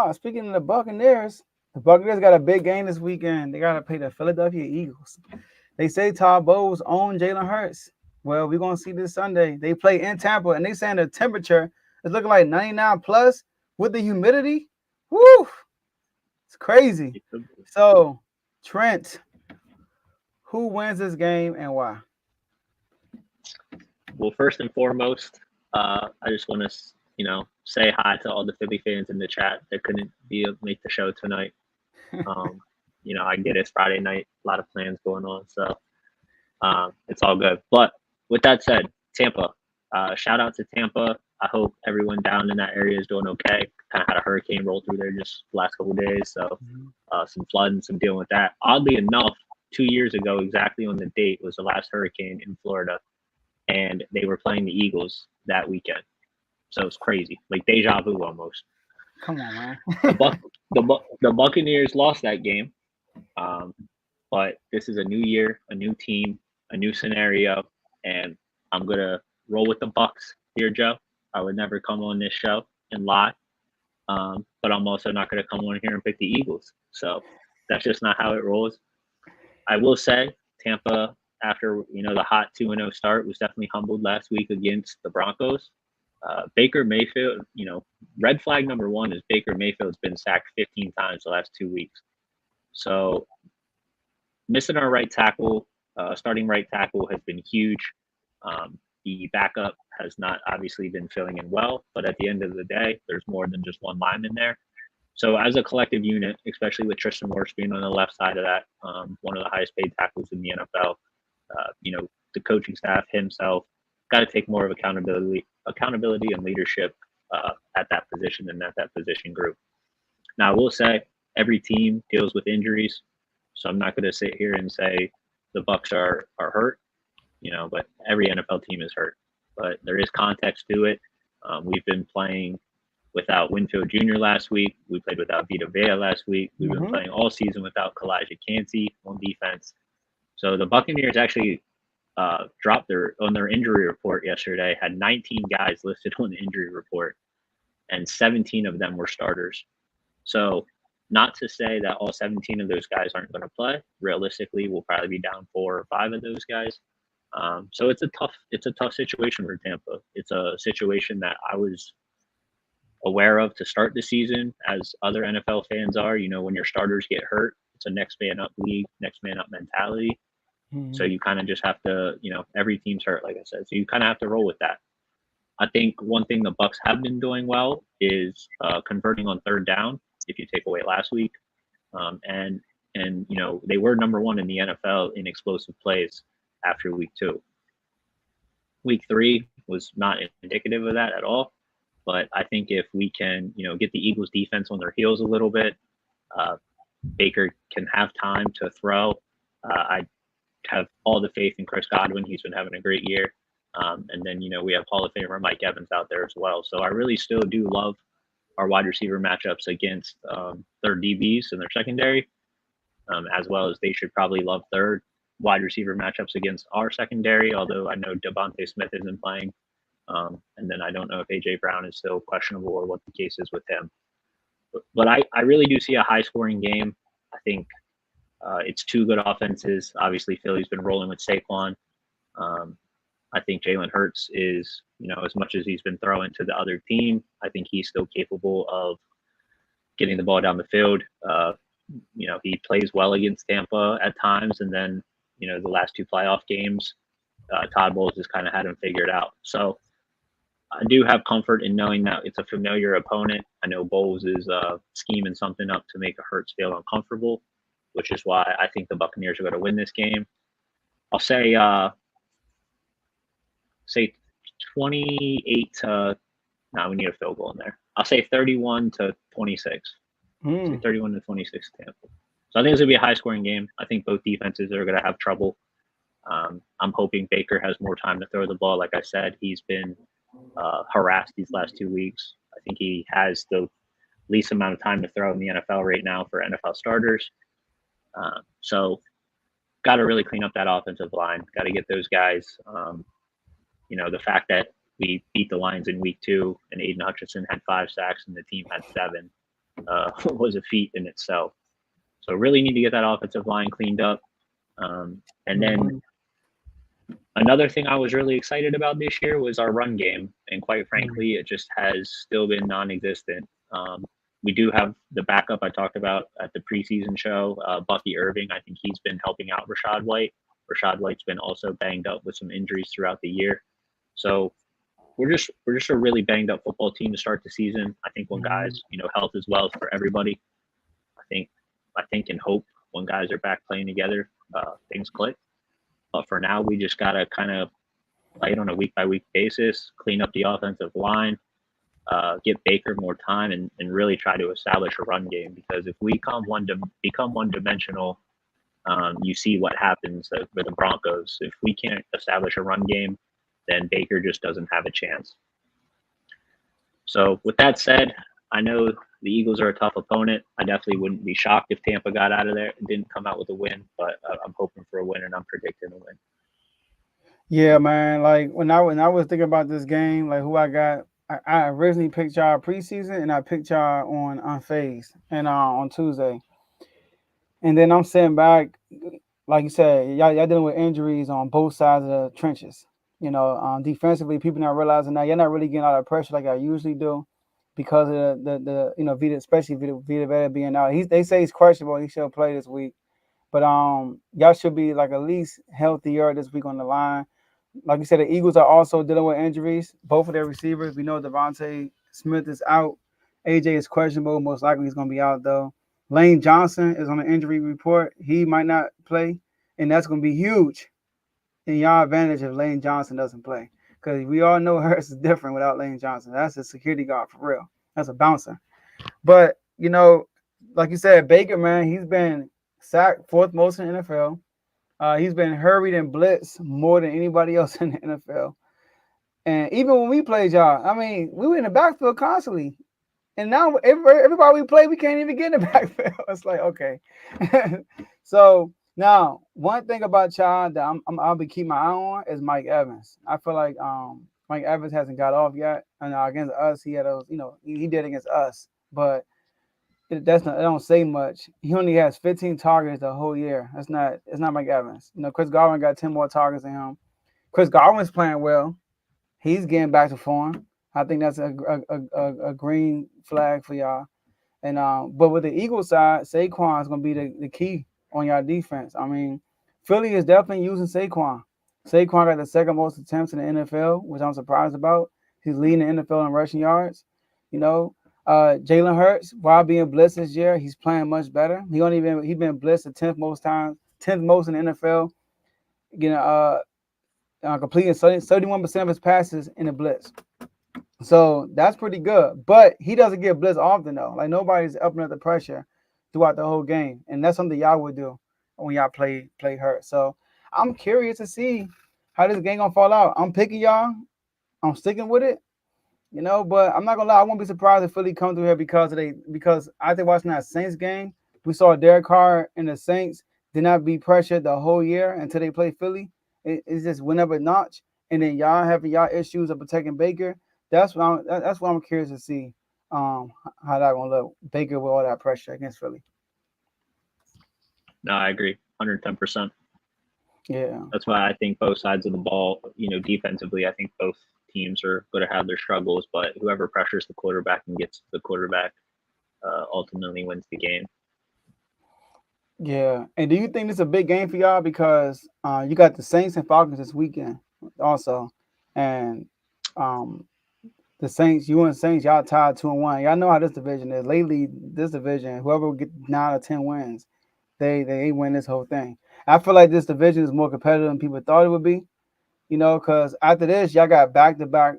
Oh, speaking of the Buccaneers got a big game this weekend. They got to play the Philadelphia Eagles. They say Todd Bowles own Jalen Hurts. Well, we're gonna see this Sunday. They play in Tampa, and they saying the temperature is looking like 99 plus with the humidity. Woo! It's crazy. So, Trent, who wins this game and why? Well, first and foremost, I just want to, say hi to all the Philly fans in the chat that couldn't make the show tonight. Um, I get it's Friday night, a lot of plans going on, so it's all good. But with that said, Tampa, shout out to Tampa. I hope everyone down in that area is doing okay. Kind of had a hurricane roll through there just the last couple of days, so some flood and some dealing with that. Oddly enough, 2 years ago, exactly on the date, was the last hurricane in Florida, and they were playing the Eagles that weekend. So it's crazy, like deja vu almost. Come on, man. The Buccaneers lost that game, um, but this is a new year, a new team, a new scenario, and I'm gonna roll with the Bucs here, Joe. I would never come on this show and lie, but I'm also not gonna come on here and pick the Eagles. So that's just not how it rolls. I will say Tampa, after the hot 2-0 start, was definitely humbled last week against the Broncos. Baker Mayfield, red flag number one is Baker Mayfield's been sacked 15 times the last 2 weeks. So missing our right tackle, starting right tackle has been huge. The backup has not obviously been filling in well, but at the end of the day, there's more than just one lineman there. So as a collective unit, especially with Tristan Wirfs being on the left side of that, one of the highest paid tackles in the NFL, the coaching staff himself got to take more of accountability and leadership at that position and at that position group. Now, I will say every team deals with injuries, so I'm not going to sit here and say the Bucs are hurt, but every NFL team is hurt. But there is context to it. We've been playing without Winfield Jr. last week. We played without Vita Vea last week. We've been playing all season without Kalijah Kancey on defense. So the Buccaneers actually dropped on their injury report yesterday, had 19 guys listed on the injury report, and 17 of them were starters. So not to say that all 17 of those guys aren't going to play. Realistically, we'll probably be down 4 or 5 of those guys. So it's a tough situation for Tampa. It's a situation that I was aware of to start the season, as other NFL fans are. When your starters get hurt, it's a next man up league, next man up mentality. So you kind of just have to, every team's hurt, like I said. So you kind of have to roll with that. I think one thing the Bucs have been doing well is converting on third down. If you take away last week, and they were number one in the NFL in explosive plays after week 2. Week 3 was not indicative of that at all. But I think if we can, get the Eagles defense on their heels a little bit, Baker can have time to throw. I have all the faith in Chris Godwin. He's been having a great year. And then, we have Hall of Famer Mike Evans out there as well. So I really still do love our wide receiver matchups against their DBs and their secondary, as well as they should probably love third wide receiver matchups against our secondary, although I know Devontae Smith isn't playing. And then I don't know if A.J. Brown is still questionable or what the case is with him. But I really do see a high-scoring game. I think it's 2 good offenses. Obviously, Philly's been rolling with Saquon. I think Jalen Hurts is, as much as he's been throwing to the other team, I think he's still capable of getting the ball down the field. He plays well against Tampa at times, and then, the last 2 playoff games, Todd Bowles has kind of had him figured out. So I do have comfort in knowing that it's a familiar opponent. I know Bowles is scheming something up to make Hurts feel uncomfortable, which is why I think the Buccaneers are going to win this game. I'll say 28 to. No, we need a field goal in there. I'll say 31-26. Say 31-26 Tampa. So I think it's going to be a high-scoring game. I think both defenses are going to have trouble. I'm hoping Baker has more time to throw the ball. Like I said, he's been harassed these last 2 weeks. I think he has the least amount of time to throw in the NFL right now for NFL starters. So got to really clean up that offensive line. Got to get those guys. The fact that we beat the Lions in week 2 and Aiden Hutchinson had 5 sacks and the team had 7. was a feat in itself. So really need to get that offensive line cleaned up. And then Mhm. another thing I was really excited about this year was our run game, and quite Mhm. frankly, it just has still been non-existent. We do have the backup I talked about at the preseason show, Bucky Irving. I think he's been helping out Rashad White. Rashad White's been also banged up with some injuries throughout the year, so we're just a really banged up football team to start the season. I think when Mhm. guys, health is wealth for everybody. I think I think and hope when guys are back playing together, things click. But for now, we just gotta kind of play it on a week by week basis, clean up the offensive line, get Baker more time, and really try to establish a run game. Because if we become one dimensional, you see what happens with the Broncos. If we can't establish a run game, then Baker just doesn't have a chance. So with that said, I know the Eagles are a tough opponent. I definitely wouldn't be shocked if Tampa got out of there and didn't come out with a win, but I'm hoping for a win and I'm predicting a win. Yeah, man. Like when I was thinking about this game, like who I got, I originally picked y'all preseason and I picked y'all on unfazed and on Tuesday. And then I'm sitting back, like you said, y'all dealing with injuries on both sides of the trenches. Defensively, people not realizing now you're not really getting a lot of pressure like I usually do because of the Vita, especially Vita Veda being out. They say he's questionable. He should play this week, but y'all should be like at least healthier this week on the line. Like you said, the Eagles are also dealing with injuries. Both of their receivers, we know Devontae Smith is out. AJ is questionable. Most likely he's going to be out though. Lane Johnson is on the injury report. He might not play, and that's going to be huge in y'all advantage if Lane Johnson doesn't play. Because we all know Hurts is different without Lane Johnson. That's a security guard for real. That's a bouncer. But like you said, Baker, man, he's been sacked fourth most in the NFL. He's been hurried and blitzed more than anybody else in the NFL. And even when we played y'all, I mean, we were in the backfield constantly. And now everybody we play, we can't even get in the backfield. It's like, okay. So now, one thing about y'all that I'll be keeping my eye on is Mike Evans. I feel like Mike Evans hasn't got off yet. And against us, he had those, he did against us. But it don't say much. He only has 15 targets the whole year. It's not Mike Evans. Chris Godwin got 10 more targets than him. Chris Godwin's playing well. He's getting back to form. I think that's a green flag for y'all. And but with the Eagles side, Saquon is gonna be the key on y'all defense. I mean, Philly is definitely using Saquon. Saquon got the second most attempts in the NFL, which I'm surprised about. He's leading the NFL in rushing yards. You know, Jalen Hurts, while being blitzed this year, he's playing much better. He's been blitzed the 10th most times, 10th most in the NFL. Getting completing 31% of his passes in the blitz. So that's pretty good. But he doesn't get blitzed often though. Like nobody's up under the pressure throughout the whole game, and that's something y'all would do when y'all play hurt. So I'm curious to see how this game gonna fall out. I'm picking y'all. I'm sticking with it. But I'm not gonna lie. I won't be surprised if Philly come through here because I think watching that Saints game, we saw Derek Carr and the Saints did not be pressured the whole year until they play Philly. It's just went up a notch, and then y'all having y'all issues of protecting Baker. That's what I'm curious to see. How that gonna look Baker with all that pressure against Philly. No, I agree, 110%. Yeah. That's why I think both sides of the ball, defensively, I think both teams are going to have their struggles, but whoever pressures the quarterback and gets the quarterback ultimately wins the game. Yeah. And do you think this is a big game for y'all because you got the Saints and Falcons this weekend also, and um, the Saints, you and Saints, y'all tied 2-1. Y'all know how this division is. Lately, this division, whoever will get 9 or 10 wins, they win this whole thing. I feel like this division is more competitive than people thought it would be. Because after this, y'all got back to back,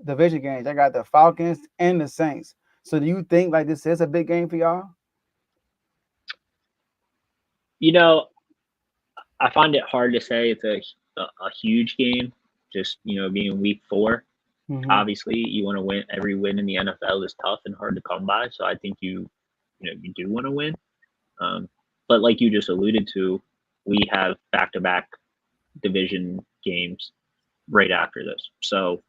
division games. I got the Falcons and the Saints. So do you think like this is a big game for y'all? You know, I find it hard to say it's a huge game, just, being week 4. Mm-hmm. Obviously, you want to win. Every win in the NFL is tough and hard to come by. So I think you do want to win. But like you just alluded to, we have back-to-back division games right after this. So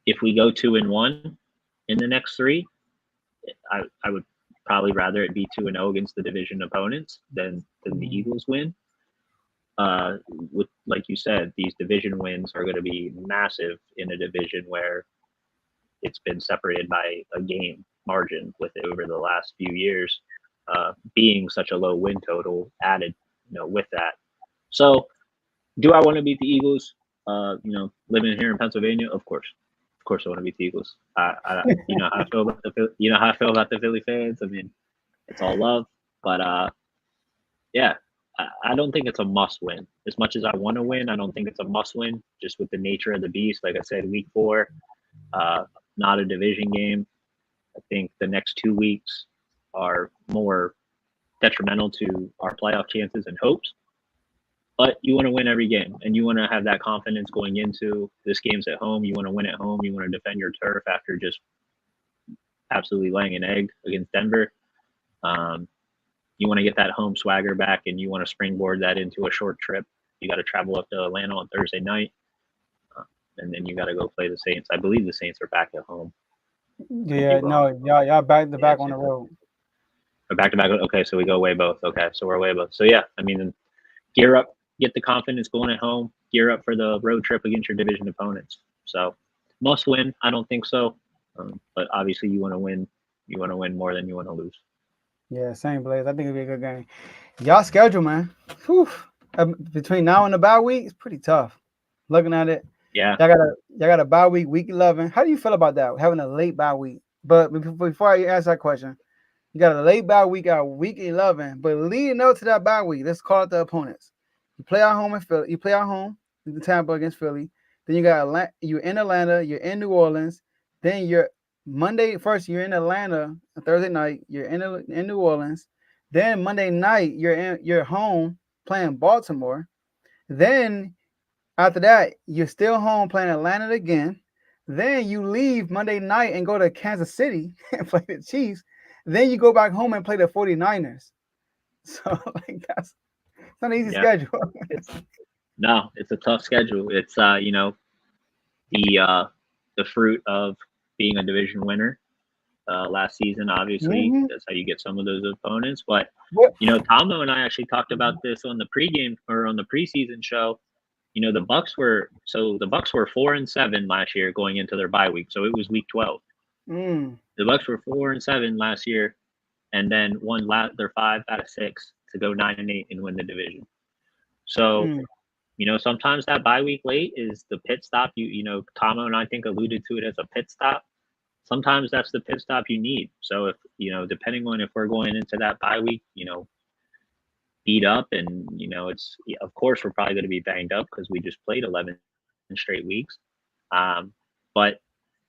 if we go 2-1 in the next 3, I would probably rather it be 2-0 against the division opponents than the Eagles win. With like you said, these division wins are going to be massive in a division where it's been separated by a game margin with it over the last few years, being such a low win total added, with that. So, do I want to beat the Eagles? Living here in Pennsylvania, of course, I want to beat the Eagles. You know how I feel about the Philly fans. I mean, it's all love, but yeah, I don't think it's a must win. As much as I want to win, I don't think it's a must win. Just with the nature of the beast, like I said, week 4, not a division game. I think the next 2 weeks are more detrimental to our playoff chances and hopes. But you want to win every game, and you want to have that confidence going into this game's at home. You want to win at home. You want to defend your turf after just absolutely laying an egg against Denver. You want to get that home swagger back, and you want to springboard that into a short trip. You got to travel up to Atlanta on Thursday night, and then you got to go play the Saints. I believe the Saints are back at home. Yeah, no, y'all back to back on the road. Back to back. Okay, so we go way both. Okay, so we're way both. So yeah, I mean, gear up, get the confidence going at home. Gear up for the road trip against your division opponents. So must win? I don't think so, but obviously you want to win. You want to win more than you want to lose. Yeah, same Blaze. I think it'll be a good game. Y'all schedule, man. Whew. Between now and the bye week, it's pretty tough. Looking at it, Yeah. y'all got a bye week 11. How do you feel about that? Having a late bye week. But before I ask that question, you got a late bye week out week 11. But leading up to that bye week, let's call it the opponents. You play at home in Philly. You play at home in Tampa against Philly. Then you got you're in Atlanta. You're in New Orleans. Then you're Monday first. You're in Atlanta. Thursday night you're in New Orleans. Then Monday night you're home playing Baltimore. Then after that you're still home playing Atlanta again. Then you leave Monday night and go to Kansas City and play the Chiefs. Then you go back home and play the 49ers. So like that's not an easy schedule. It's a tough schedule. It's the fruit of being a division winner last season. Obviously, that's how you get some of those opponents. But Tomo and I actually talked about this on the pregame or on the preseason show. The Bucs were 4-7 last year going into their bye week, so it was week 12. The Bucs were 4-7 last year, and then won their 5 out of 6 to go 9-8 and win the division. So, sometimes that bye week late is the pit stop. Tomo and I think alluded to it as a pit stop. Sometimes that's the pit stop you need. So if depending on if we're going into that bye week, beat up, and it's of course we're probably going to be banged up because we just played 11 straight weeks. But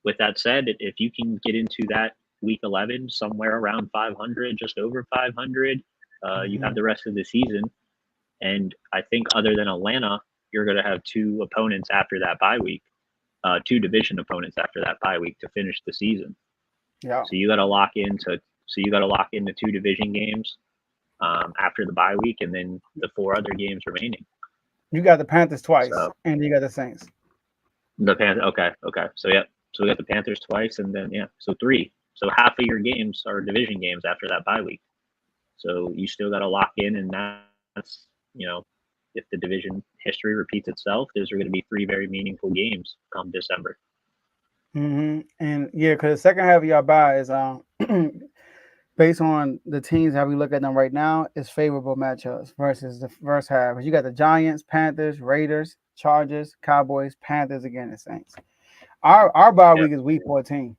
with that said, if you can get into that week 11 somewhere around 500, just over 500, you have the rest of the season. And I think other than Atlanta, you're going to have 2 opponents after that bye week, 2 division opponents after that bye week to finish the season. Yeah. So you got to lock into 2 division games after the bye week, and then the 4 other games remaining. You got the Panthers twice, and you got the Saints. The Panthers. Okay. So yeah. So we got the Panthers twice, and then so 3. So half of your games are division games after that bye week. So you still got to lock in, and that's if the division history repeats itself, those are going to be 3 very meaningful games come December. And yeah, because the second half of your bye is based on the teams how we look at them right now is favorable matchups versus the first half. You got the Giants, Panthers, Raiders, Chargers, Cowboys, Panthers again, the Saints. Our bye week is week 14.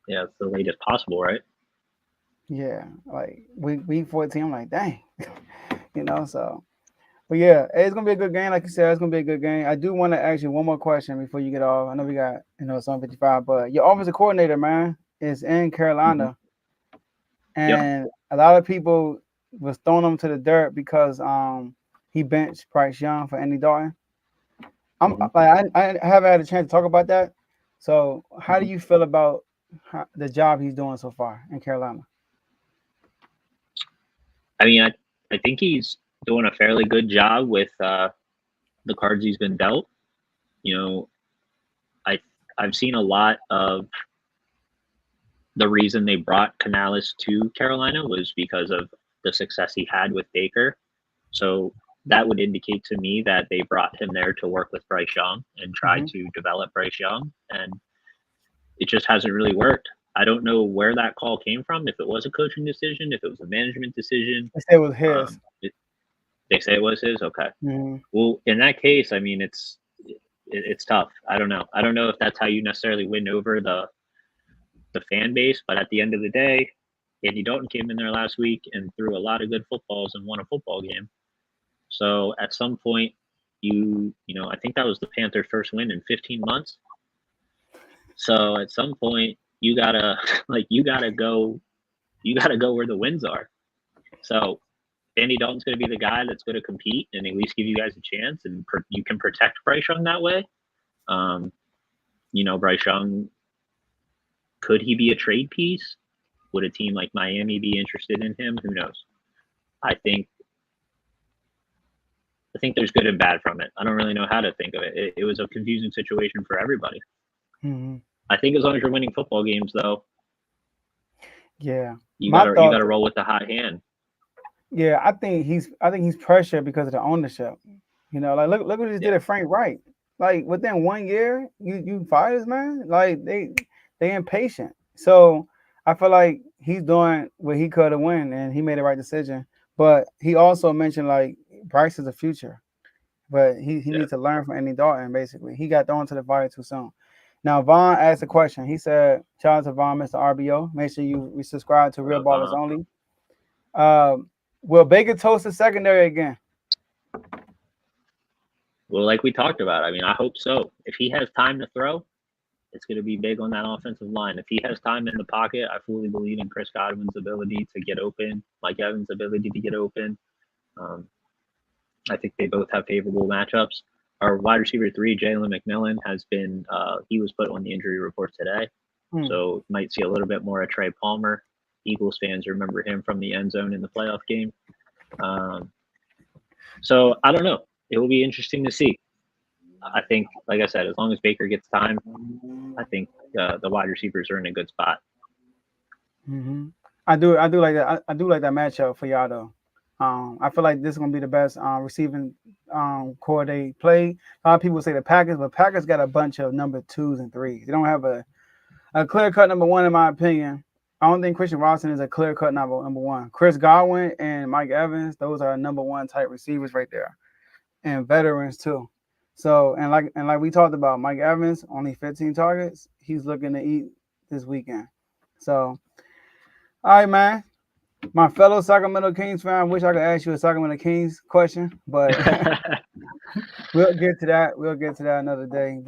Yeah, it's the latest possible, right? Yeah, like week 14. I'm like, dang, So, but yeah, it's gonna be a good game. Like you said, it's gonna be a good game. I do want to ask you one more question before you get off. I know we got it's on 55, but your offensive coordinator, man, is in Carolina, and a lot of people was throwing him to the dirt because he benched Bryce Young for Andy Dalton. I haven't had a chance to talk about that. So, how do you feel about the job he's doing so far in Carolina? I mean, I think he's doing a fairly good job with the cards he's been dealt. I've seen a lot of the reason they brought Canales to Carolina was because of the success he had with Baker. So that would indicate to me that they brought him there to work with Bryce Young and try Mm-hmm. to develop Bryce Young. And it just hasn't really worked. I don't know where that call came from, if it was a coaching decision, if it was a management decision. They said it was his. They say it was his? Okay. Mm-hmm. Well, in that case, I mean, it's tough. I don't know. I don't know if that's how you necessarily win over the fan base, but at the end of the day, Andy Dalton came in there last week and threw a lot of good footballs and won a football game. So at some point, I think that was the Panthers' first win in 15 months. So at some point, you gotta go where the wins are. So Andy Dalton's going to be the guy that's going to compete and at least give you guys a chance, and you can protect Bryce Young that way. Bryce Young, could he be a trade piece? Would a team like Miami be interested in him? Who knows? I think there's good and bad from it. I don't really know how to think of it. It was a confusing situation for everybody. Mm-hmm. I think as long as you're winning football games, though, Yeah, you gotta roll with the hot hand. Yeah, I think he's pressured because of the ownership. Like look what he just did at Frank Wright. Like within 1 year, you fire this man. Like they impatient. So I feel like he's doing what he could have win, and he made the right decision. But he also mentioned like Bryce is the future, but he needs to learn from Andy Dalton. Basically, he got thrown to the fire too soon. Now Vaughn asked a question. He said, "Shout out to Vaughn, Mr. RBO. Make sure you subscribe to Real Ballers Only." Will Baker toast the secondary again? Well, like we talked about, I mean, I hope so. If he has time to throw, it's going to be big on that offensive line. If he has time in the pocket, I fully believe in Chris Godwin's ability to get open, Mike Evans' ability to get open. I think they both have favorable matchups. Our wide receiver 3, Jalen McMillan, has been he was put on the injury report today. So might see a little bit more of Trey Palmer. Eagles fans remember him from the end zone in the playoff game. So I don't know. It will be interesting to see. I think, like I said, as long as Baker gets time, I think the wide receivers are in a good spot. Mm-hmm. I do like that. I do like that matchup for y'all though. I feel like this is gonna be the best receiving core they play. A lot of people say the Packers, but Packers got a bunch of number 2s and 3s. They don't have a clear cut number 1 in my opinion. I don't think Christian Watson is a clear cut number 1. Chris Godwin and Mike Evans, those are number 1 type receivers right there, and veterans too. So and like we talked about, Mike Evans only 15 targets. He's looking to eat this weekend. So, all right, man. My fellow Sacramento Kings fan, I wish I could ask you a Sacramento Kings question, but we'll get to that. We'll get to that another day. But